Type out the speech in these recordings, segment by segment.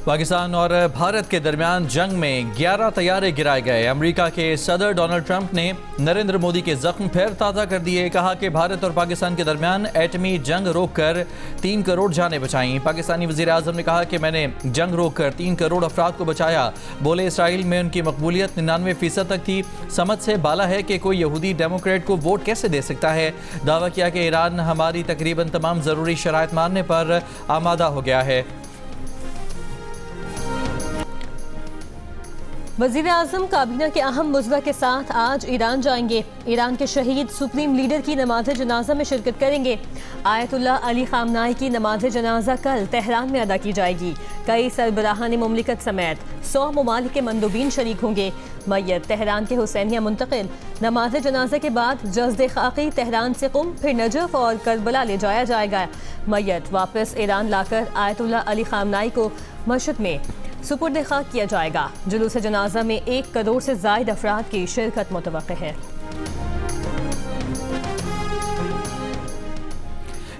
पाकिस्तान और भारत के दरमियान जंग में 11 तैयारे गिराए गए। अमेरिका के सदर डोनाल्ड ट्रंप ने नरेंद्र मोदी के जख्म फिर ताज़ा कर दिए। कहा कि भारत और पाकिस्तान के दरमियान एटमी जंग रोककर 3 करोड़ जानें बचाई। पाकिस्तानी वज़ीर आज़म ने कहा कि मैंने जंग रोककर 3 करोड़ अफराद को बचाया। बोले इसराइल में उनकी मकबूलियत 99% तक थी। समझ से बाला है कि कोई यहूदी डेमोक्रेट को वोट कैसे दे सकता है। दावा किया कि ईरान हमारी तकरीबन तमाम ज़रूरी शराइत मानने पर आमादा हो गया है। वज़ीर आज़म काबीना के अहम मुज़्ज़ा के साथ आज ईरान जाएंगे। ईरान के शहीद सुप्रीम लीडर की नमाज जनाजा में शिरकत करेंगे। आयतुल्लाह अली ख़ामनाई की नमाज जनाजा कल तेहरान में अदा की जाएगी। कई सरबराहान मुमलिकत समेत 100 ममालिक के मंदूबीन शरीक होंगे। मैयत तेहरान के हुसैनिया मुंतकिल। नमाज जनाजा के बाद जज़्द खाकी तेहरान से कुम फिर नजफ और करबला ले जाया जाएगा। मैयत वापस ईरान लाकर आयतुल्लाह अली ख़ामनाई को मशहद में सुपुर्द खाक किया जाएगा। जुलूस जनाजा में 1 करोड़ से ज़ायद अफराद की शिरकत मुतवक्किल है।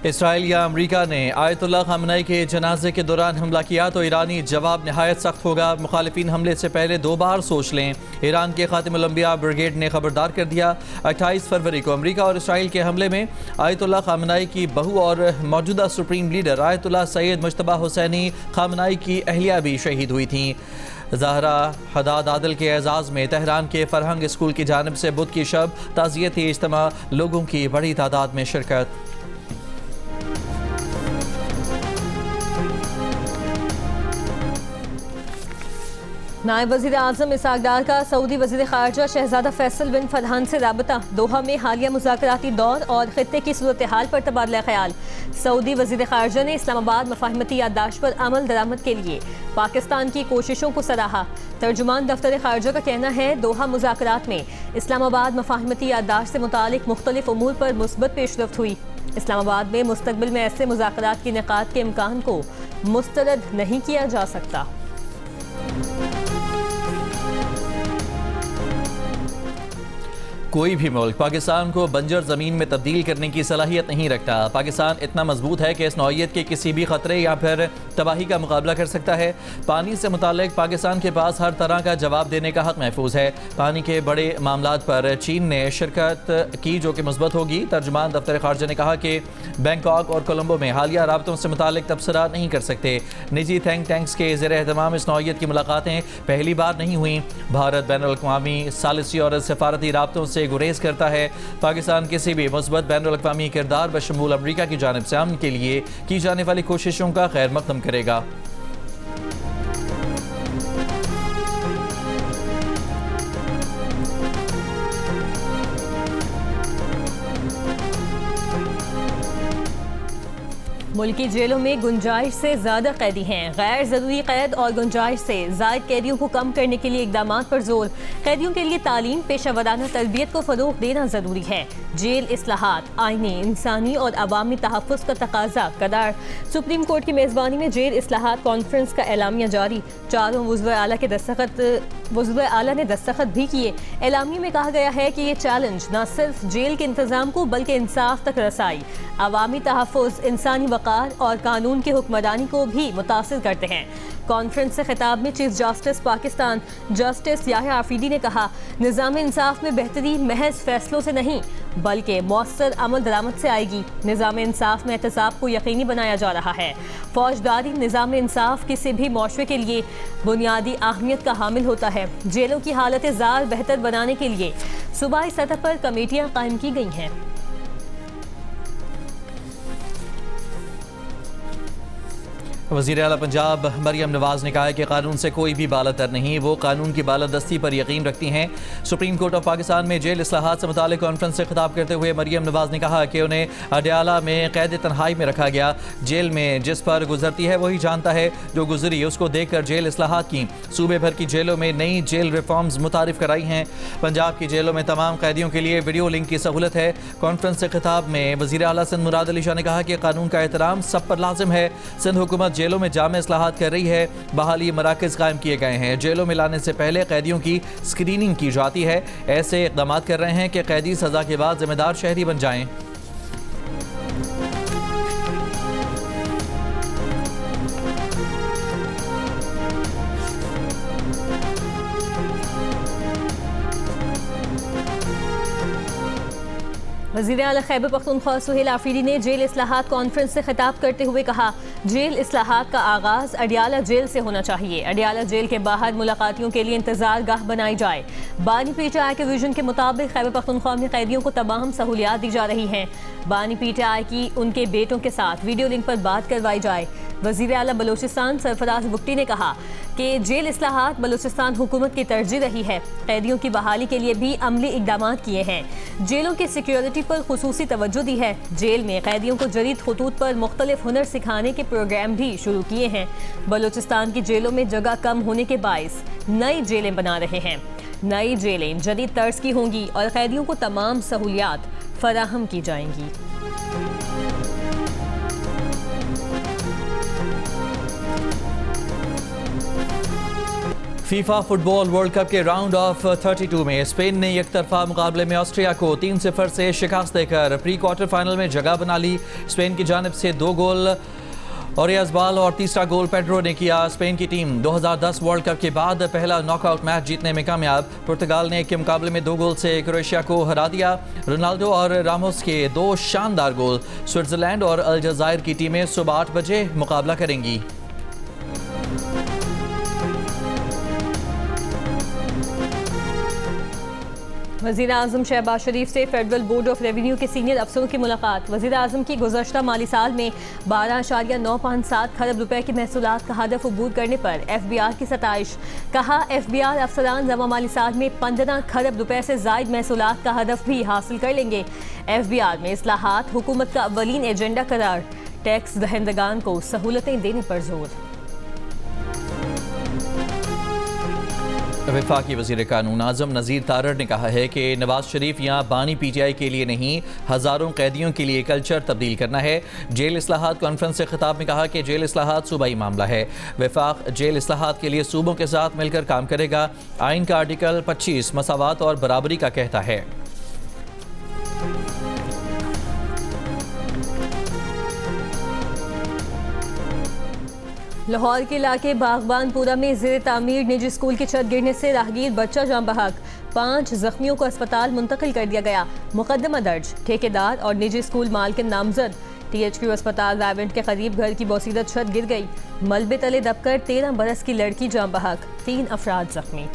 इसराइल या अमरीका ने आयतुल्लाह ख़ामनेई के जनाजे के दौरान हमला किया तो ईरानी जवाब नहायत सख्त होगा। मुखालिफिन हमले से पहले 2 बार सोच लें। ईरान के खातिमुल अंबिया ब्रिगेड ने खबरदार कर दिया। 28 फरवरी को अमरीका और इसराइल के हमले में आयतुल्लाह ख़ामनेई की बहू और मौजूदा supreme leader Ayatollah Sayyid Mojtaba Hosseini Khamenei की अहलिया भी शहीद हुई थी। ज़हरा हदाद आदिल के एजाज़ में तेहरान के फरहंग स्कूल की जानिब से बुध की शब ताज़ियती इज्तिमा, लोगों की बड़ी तादाद में शिरकत। नायब वज़ीर आज़म इसहाक डार का सऊदी वज़ीर ख़ारजा शहज़ादा फैसल बिन फरहान से राबता। दोहा में हालिया मुज़ाकराती दौर और ख़ित्ते की सूरत हाल पर तबादला ख्याल। सऊदी वज़ीर ख़ारजा ने इस्लामाबाद मफ़ाहमती याददाश्त पर अमल दरामद के लिए पाकिस्तान की कोशिशों को सराहा। तर्जुमान दफ्तर ख़ारजा का कहना है दोहा मुज़ाकरात में इस्लामाबाद मफ़ाहमती याददाश्त से मुतालिक मुख्तलिफ उमूर पर मुस्बत पेशरफ्त हुई। इस्लामाबाद में मुस्तक़बिल में ऐसे मुज़ाकरात के इनेकाद के इम्कान को मुस्तरद नहीं किया जा सकता। कोई भी मुल्क पाकिस्तान को बंजर ज़मीन में तब्दील करने की सलाहियत नहीं रखता। पाकिस्तान इतना मजबूत है कि इस नौइयत के किसी भी ख़तरे या फिर तबाही का मुकाबला कर सकता है। पानी से मुताल्लिक़ पाकिस्तान के पास हर तरह का जवाब देने का हक़ महफूज है। पानी के बड़े मामलात पर चीन ने शिरकत की जो कि मुस्बत होगी। तर्जुमान दफ्तर ख़ारजा ने कहा कि बैंकॉक और कोलंबो में हालिया राबतों से मुताल्लिक़ तबसरा नहीं कर सकते। निजी थिंक टैंक्स के ज़ेर एहतमाम इस नौइयत की मुलाकातें पहली बार नहीं हुई। भारत बैनुल-अक़वामी सालिसी और सफारती राबतों से गुरेज करता है। पाकिस्तान किसी भी मुस्बत बैनुल-अक़वामी किरदार बशमूल अमरीका की जानिब से अमन के लिए की जाने वाली कोशिशों का खैर मकदम करेगा। मुल्की जेलों में गुंजाइश से ज़्यादा कैदी हैं। गैर ज़रूरी कैद और गुंजाइश से ज़ायद कैदियों को कम करने के लिए इक़दामात पर जोर। कैदियों के लिए तालीम, पेशा वराना तरबियत को फ़रोग़ देना ज़रूरी है। जेल इस्लाहात, आइनी, इंसानी और अवामी तहफ़्फ़ुज़ का तकाज़ा करार। सुप्रीम कोर्ट की मेज़बानी में जेल इस्लाहात कॉन्फ्रेंस का एलामिया जारी। 4 वज़ीर आला ने दस्तखत भी किए। एलामिया में कहा गया है कि ये चैलेंज न सिर्फ जेल के इंतज़ाम को बल्कि इंसाफ तक रसाई, अवामी तहफ़्फ़ुज़, इंसानी वक़ार और कानून की हुक्मरानी को भी मुतासिर करते हैं। कॉन्फ्रेंस से खिताब में chief justice Pakistan justice Yahya Afridi ने कहा, निज़ाम इंसाफ में बेहतरी महज फैसलों से नहीं बल्कि मौसर अमल दरामद से आएगी। निज़ाम इंसाफ में एहतसाब को यकीनी बनाया जा रहा है। फौजदारी निज़ाम इंसाफ किसी भी मुआशरे के लिए बुनियादी अहमियत का हामिल होता है। जेलों की हालत ज़ार बेहतर बनाने के लिए सूबाई सतह पर कमेटियाँ कायम की गई हैं। वज़ीर आला पंजाब मरियम नवाज़ ने कहा है कि कानून से कोई भी बालातर नहीं, वो कानून की बालादस्ती पर यकीन रखती हैं। सुप्रीम कोर्ट ऑफ पाकिस्तान में जेल इस्लाहात से मुताल्लिक़ कॉन्फ्रेंस से खिताब करते हुए मरियम नवाज़ ने कहा कि उन्हें अडयाला में कैद तन्हाई में रखा गया। जेल में जिस पर गुजरती है वही जानता है, जो गुजरी उसको देखकर जेल इस्लाहात की। सूबे भर की जेलों में नई जेल रिफॉर्म्स मुतारिफ कराई हैं। पंजाब की जेलों में तमाम कैदियों के लिए वीडियो लिंक की सहूलत है। कॉन्फ्रेंस से खिताब में वज़ीर आला सिंध मुराद अली शाह ने कहा कि कानून का एहतराम सब पर लाजिम है। सिंध हुकूमत जेलों में जामे इस्लाहात कर रही है। बहाली मराकज़ कायम किए गए हैं। जेलों में लाने से पहले कैदियों की स्क्रीनिंग की जाती है। ऐसे इक़दाम कर रहे हैं कि कैदी सज़ा के बाद जिम्मेदार शहरी बन जाएं। वज़ीर आला खैबर पख्तूनख्वा सुहेल आफरीदी ने जेल इस्लाहात कॉन्फ्रेंस से खिताब करते हुए कहा, जेल इस्लाहात का आगाज़ अडियाला जेल से होना चाहिए। अडियाला जेल के बाहर मुलाकातियों के लिए इंतजार गाह बनाई जाए। बानी पीटीआई के विजन के मुताबिक खैबर पख्तूनख्वा में कैदियों को तमाम सहूलियात दी जा रही हैं। बानी पीटीआई की उनके बेटों के साथ वीडियो लिंक पर बात करवाई जाए। वज़ीर आला बलोचिस्तान सरफराज बुगटी ने कहा कि जेल इस्लाहात बलोचिस्तान हुकूमत की तरजीह रही है। कैदियों की बहाली के लिए भी अमली इक़दाम किए हैं। जेलों की सिक्योरिटी पर खुसूसी तवज्जो दी है। जेल में कैदियों को जदीद खतूत पर मुख्तलिफ हुनर सिखाने के प्रोग्राम भी शुरू किए हैं। बलोचिस्तान की जेलों में जगह कम होने के बाइस नई जेलें बना रहे हैं। नई जेलें जदीद तर्ज की होंगी और कैदियों को तमाम सहूलियात फराहम की जाएंगी। फीफा फुटबॉल वर्ल्ड कप के राउंड ऑफ 32 में स्पेन ने एक तरफा मुकाबले में ऑस्ट्रिया को 3-0 से शिकस्त देकर प्री क्वार्टर फाइनल में जगह बना ली। स्पेन की जानिब से 2 गोल ओरियाज़बाल और तीसरा गोल पेड्रो ने किया। स्पेन की टीम 2010 वर्ल्ड कप के बाद पहला नॉकआउट मैच जीतने में कामयाब। पुर्तगाल ने एक मुकाबले में 2 गोल से क्रोएशिया को हरा दिया। रोनाल्डो और रामोस के 2 शानदार गोल। स्विट्जरलैंड और अलजायर की टीमें सुबह 8 बजे मुकाबला करेंगी। वज़ीर आज़म शहबाज शरीफ से फेडरल बोर्ड ऑफ रेवेन्यू के सीनियर अफसरों की मुलाकात। वज़ीर आज़म की गुज़श्ता माली साल में 12.957 खरब रुपए की महसूलात का हदफ अबूर करने पर FBR की सताइश। कहा, FBR अफसरान जमा माली साल में 15 खरब रुपए से ज़ायद महसूलात का हदफ भी हासिल कर लेंगे। FBR में इस्लाहात हुकूमत का अव्वलीन एजेंडा करार। टैक्स दहंदगान को सहूलतें देने पर जोर। वफाकी वज़ीर कानून आज़म नज़ीर तारड़ ने कहा है कि नवाज शरीफ यहाँ बानी PTI के लिए नहीं, हज़ारों कैदियों के लिए कल्चर तब्दील करना है। जेल इस्लाहात कॉन्फ्रेंस से खिताब में कहा कि जेल इस्लाहात सूबाई मामला है। वफाक जेल इस्लाहात के लिए सूबों के साथ मिलकर काम करेगा। आइन का आर्टिकल 25 मसावात और बराबरी का कहता है। लाहौर के इलाके बागबानपुरा में ज़ेर तामीर निजी स्कूल की छत गिरने से राहगीर बच्चा जान बहक। 5 जख्मियों को अस्पताल मुंतकिल कर दिया गया। मुकदमा दर्ज। ठेकेदार और निजी स्कूल मालिक नामजद। THQ अस्पताल रायवेंट के करीब घर की बोसीदत छत गिर गई। मलबे तले दबकर 13 बरस की लड़की जान बहक। 3 अफराद जख्मी।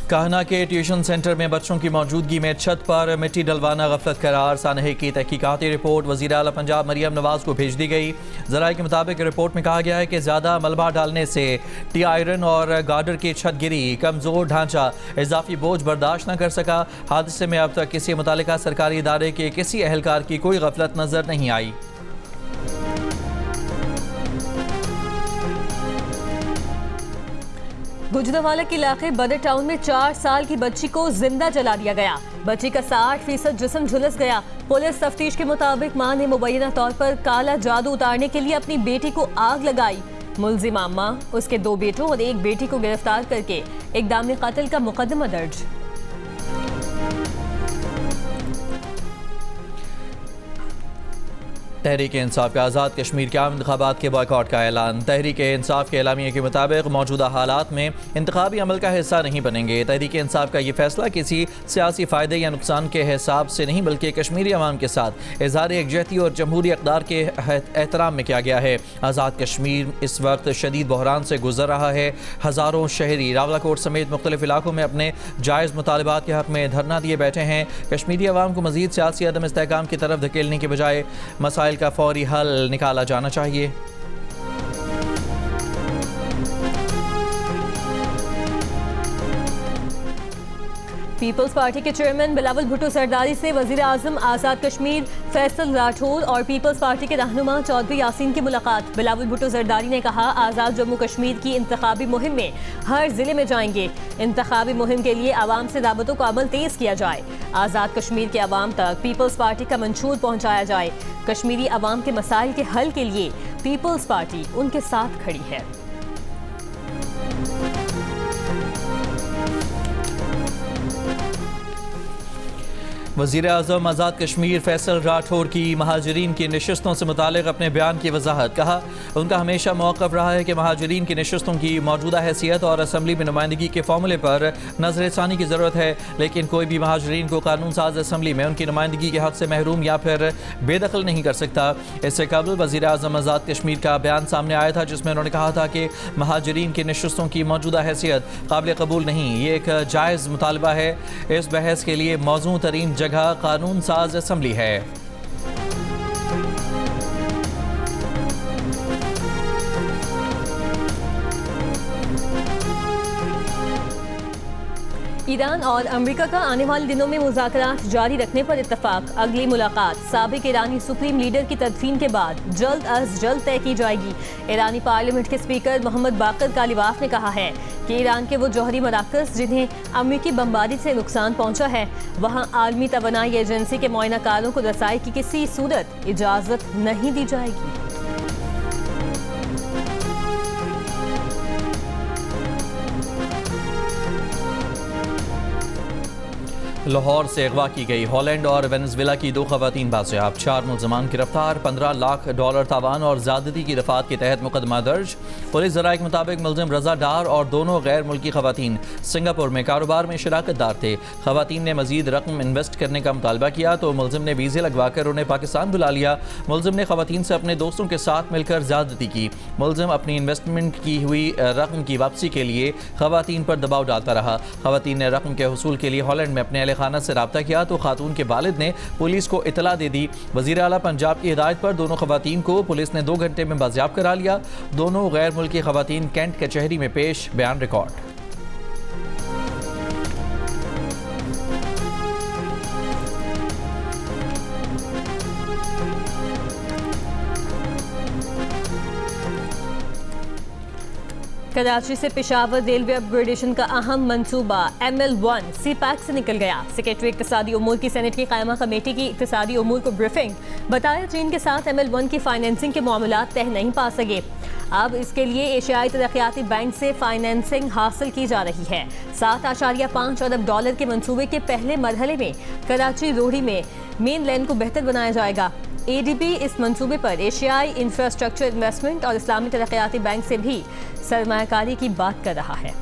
काहना के ट्यूशन सेंटर में बच्चों की मौजूदगी में छत पर मिट्टी डलवाना गफलत करार। सानहे की तहकीकाती रिपोर्ट वज़ीर आला पंजाब मरियम नवाज को भेज दी गई। ज़राए के मुताबिक रिपोर्ट में कहा गया है कि ज़्यादा मलबा डालने से टी आयरन और गार्डर की छत गिरी। कमज़ोर ढांचा इजाफी बोझ बर्दाश्त न कर सका। हादसे में अब तक किसी मुतालिका सरकारी इदारे के किसी अहलकार की कोई गफलत नजर नहीं आई। गुजरांवाला के इलाके बदर टाउन में 4 साल की बच्ची को जिंदा जला दिया गया। बच्ची का 60% जिस्म झुलस गया। पुलिस तफ्तीश के मुताबिक मां ने मुबैना तौर पर काला जादू उतारने के लिए अपनी बेटी को आग लगाई। मुलजिम अम्मा, उसके 2 बेटों और 1 बेटी को गिरफ्तार करके इक़दाम कत्ल का मुकदमा दर्ज। तहरीक इंसाफ के आज़ाद कश्मीर के आम इंतखाबात के बॉयकॉट का ऐलान। तहरीक इंसाफ के एलामिया के मुताबिक मौजूदा हालात में इंतखाबी अमल का हिस्सा नहीं बनेंगे। तहरीक इंसाफ का ये फैसला किसी सियासी फ़ायदे या नुकसान के हिसाब से नहीं बल्कि कश्मीरी अवाम के साथ इज़हार यकजहती और जमहूरी इक़दार के एहतराम में किया गया है। आज़ाद कश्मीर इस वक्त शदीद बहरान से गुजर रहा है। हज़ारों शहरी रावलाकोट समेत मुख्तलिफ इलाकों में अपने जायज़ मुतालबात के हक़ में धरना दिए बैठे हैं। कश्मीरी अवाम को मज़ीद सियासी अदम इस्तेहकाम की तरफ धकेलने के बजाय मसाइल का फौरी हल निकाला जाना चाहिए। पीपल्स पार्टी के चेयरमैन बिलावल भुट्टो सरदारी से वज़ीर आज़म आज़ाद कश्मीर फैसल राठौर और पीपल्स पार्टी के रहनुमा चौधरी यासीन की मुलाकात। बिलावल भुट्टो सरदारी ने कहा, आज़ाद जम्मू कश्मीर की इंतखाबी मुहिम में हर जिले में जाएंगे। इंतखाबी मुहिम के लिए आवाम से दावतों का अमल तेज़ किया जाए। आज़ाद कश्मीर के आवाम तक पीपल्स पार्टी का मंशूर पहुँचाया जाए। कश्मीरी आवाम के मसाइल के हल के लिए पीपल्स पार्टी उनके साथ खड़ी है। वज़ीर आज़म आज़ाद कश्मीर फैसल राठौर की महाजरीन की नशस्तों से मुतालिक अपने बयान की वजाहत। कहा, उनका हमेशा मौक़िफ़ रहा है कि महाजरीन की नशस्तों की मौजूदा हैसियत और असम्बली में नुमाइंदगी के फार्मूले पर नज़रसानी की ज़रूरत है, लेकिन कोई भी महाजरीन को कानून साज असम्बली में उनकी नुमाइंदगी के हक़ से महरूम या फिर बेदखल नहीं कर सकता। इससे कबल वज़ीर आज़म आज़ाद कश्मीर का बयान सामने आया था, जिसमें उन्होंने कहा था कि महाजरीन की नशस्तों की मौजूदा हैसियत काबिल कबूल नहीं, ये एक जायज़ मुतालबा है। इस बहस के लिए मौजूद तरीन जगह कानून साज असम्बली है। ईरान और अमेरिका का आने वाले दिनों में मुज़ाकरात जारी रखने पर इत्तफाक। अगली मुलाकात साबिक ईरानी सुप्रीम लीडर की तदफीन के बाद जल्द अज जल्द तय की जाएगी। ईरानी पार्लियामेंट के स्पीकर मोहम्मद बाकर कालिबाफ ने कहा है कि ईरान के वो जौहरी मराकज़ जिन्हें अमेरिकी बमबारी से नुकसान पहुंचा है, वहां आलमी तवानाई एजेंसी के मुआयनाकारों को रसाई की किसी सूरत इजाज़त नहीं दी जाएगी। लाहौर से अगवा की गई हॉलैंड और वेनेजुएला की 2 खवातीन बाजियाब। 4 मुलजमान गिरफ्तार। $15 लाख तावान और ज़्यादती की दफात के तहत मुकदमा दर्ज। पुलिस ज़राए के मुताबिक मुलजिम रजा डार और दोनों गैर मुल्की खवातीन सिंगापुर में कारोबार में शराकतदार थे। खवातीन ने मजीद रकम इन्वेस्ट करने का मुतालबा किया तो मुलजिम ने वीज़े लगवा कर उन्हें पाकिस्तान बुला लिया। मुलजिम ने खवातीन से अपने दोस्तों के साथ मिलकर ज़्यादती की। मुलजिम अपनी इन्वेस्टमेंट की हुई रकम की वापसी के लिए खवातीन पर दबाव डालता रहा। खवातीन ने रकम के हसूल के लिए हॉलैंड में अपने खाना से रब्ता किया तो खातून के वालिद ने पुलिस को इतला दे दी। वज़ीर आला पंजाब की हिदायत पर दोनों खवातीन को पुलिस ने 2 घंटे में बाजियाब करा लिया। दोनों गैर मुल्की खवातीन कैंट कचहरी में पेश, बयान रिकॉर्ड। कराची से पेशावर रेलवे अपग्रेडेशन का अहम मंसूबा ML1 CPAC से निकल गया। सेक्रेटरी इक्तिसादी उमूर की सेनेट की कायमा कमेटी की इक्तिसादी उमूर को ब्रीफिंग। बताया, चीन के साथ ML1 की फाइनेंसिंग के मामलात तय नहीं पा सके। अब इसके लिए एशियाई तरक्याती बैंक से फाइनेंसिंग हासिल की जा रही है। $7.5 अरब के मंसूबे के पहले मरहले में कराची रोहड़ी में मेन लाइन को बेहतर बनाया जाएगा। ADB इस मंसूबे पर एशियाई इंफ्रास्ट्रक्चर इन्वेस्टमेंट और इस्लामी तरक्याती बैंक से भी सरमायाकारी की बात कर रहा है।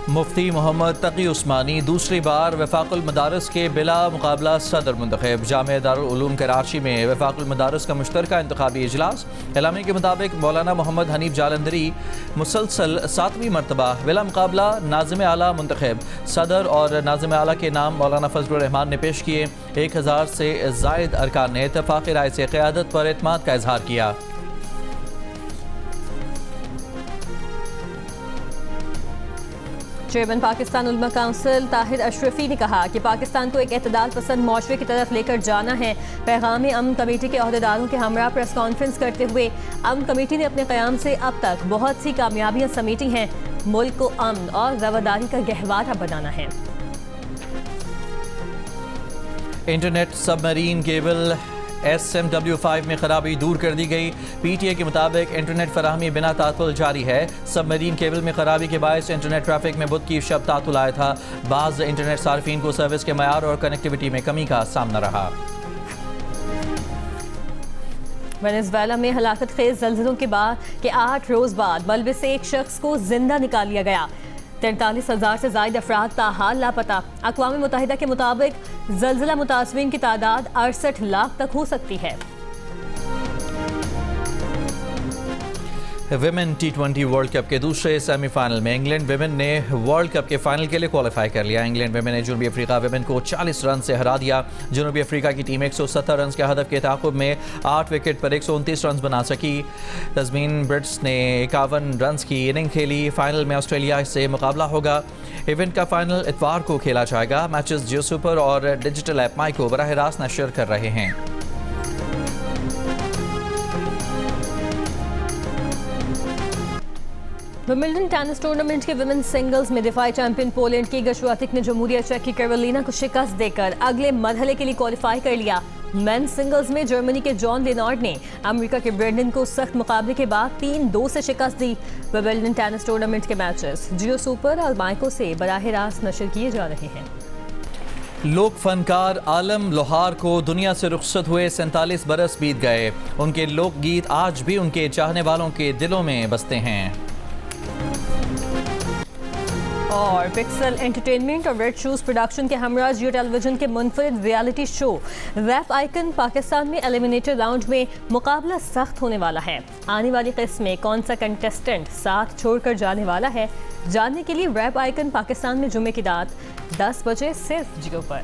मुफ्ती मोहम्मद तकी उस्मानी दूसरी बार वफाकुल मदारस के बिला मुकाबला सदर मुंतखब। जामिया दारुल उलूम कराची में वफाकुल मदारस का मुश्तरका इंतखाबी इजलास। एलामी के मुताबिक मौलाना मोहम्मद हनीफ जालंधरी मुसलसल 7वीं मरतबा बिला मुकाबला नाज़िम आला मुंतखब। सदर और नाज़िम आला के नाम मौलाना फजलुर रहमान ने पेश किए। 1000 से ज़ायद अरकान ने इत्तफाक़ी राय से क़यादत पर एतमाद का इजहार किया। चेयरमैन पाकिस्तान उलमा काउंसिल ताहिर अशरफी ने कहा कि पाकिस्तान को एक एतदाल पसंद मुआशरे की तरफ लेकर जाना है। पैगाम अमन कमेटी के अहदेदारों के हमरा प्रेस कॉन्फ्रेंस करते हुए अमन कमेटी ने अपने क़याम से अब तक बहुत सी कामयाबियां समेटी हैं। मुल्क को अमन और रवादारी का गहवारा बनाना है। इंटरनेट सबमरीन केबल SMW5 में खराबी दूर कर दी गई। PTA के मुताबिक इंटरनेट फराहमी बिना तातुल जारी है। सबमरीन केबल में खराबी के बायस इंटरनेट ट्रैफिक में बुध की शब तातुल आया था। बाज़ इंटरनेट सार्फिन को सर्विस के मयार और कनेक्टिविटी में कमी का सामना रहा। वेनेजुएला में हलाकत खेज ज़लज़लों के बाद के 8 रोज़ बाद मलबे से एक शख्स को जिंदा निकाल लिया गया। 43,000 से ज़ायद अफराद ताहाल लापता। अक़वाम मुत्तहिदा के मुताबिक ज़लज़ला मुतासरीन की तादाद 68 लाख तक हो सकती है। विमेन T20 वर्ल्ड कप के दूसरे सेमीफाइनल में इंग्लैंड विमेन ने वर्ल्ड कप के फाइनल के लिए क्वालिफाई कर लिया। इंग्लैंड विमेन ने जनूबी अफ्रीका विमेन को 40 रन से हरा दिया। जनूबी अफ्रीका की टीम 170 रन के हदफ के ताक़ुब में 8 विकेट पर 129 रन बना सकी। तस्मीन ब्रिट्स ने 51 रन की इनिंग खेली। फाइनल में ऑस्ट्रेलिया से मुकाबला होगा। इवेंट का फाइनल इतवार को खेला जाएगा। मैचेस जियो सुपर और डिजिटल ऐप माई को बराह रास्त नशर कर रहे हैं। विंबलडन टेनिस टूर्नामेंट के विमेन सिंगल्स में दिफाई चैंपियन पोलैंड की गशवातिक ने जमहूरिया चेक की कैरोलिना को शिकस्त देकर अगले मरहले के लिए क्वालिफाई कर लिया। मेन सिंगल्स में जर्मनी के जॉन लेनार्ड ने अमेरिका के ब्रेंडन को सख्त मुकाबले के बाद 3-2 से शिकस्त दी। विंबलडन टेनिस टूर्नामेंट के मैचेस जियो सुपर और माइको से बराह रास्त नशर किए जा रहे हैं। लोक फनकार आलम लोहार को दुनिया से रुखसत हुए 47 बरस बीत गए। उनके लोकगीत आज भी उनके चाहने वालों के दिलों में बसते हैं। और पिक्सल एंटरटेनमेंट और रेड शूज प्रोडक्शन के हमरा जियो टेलीविजन के मुनफरिद reality show rap icon Pakistan में एलिमिनेटर राउंड में मुकाबला सख्त होने वाला है। आने वाली किस्त में कौन सा कंटेस्टेंट साथ छोड़कर जाने वाला है, जानने के लिए रैप आइकन पाकिस्तान में जुमे की रात 10 बजे सिर्फ जियो पर।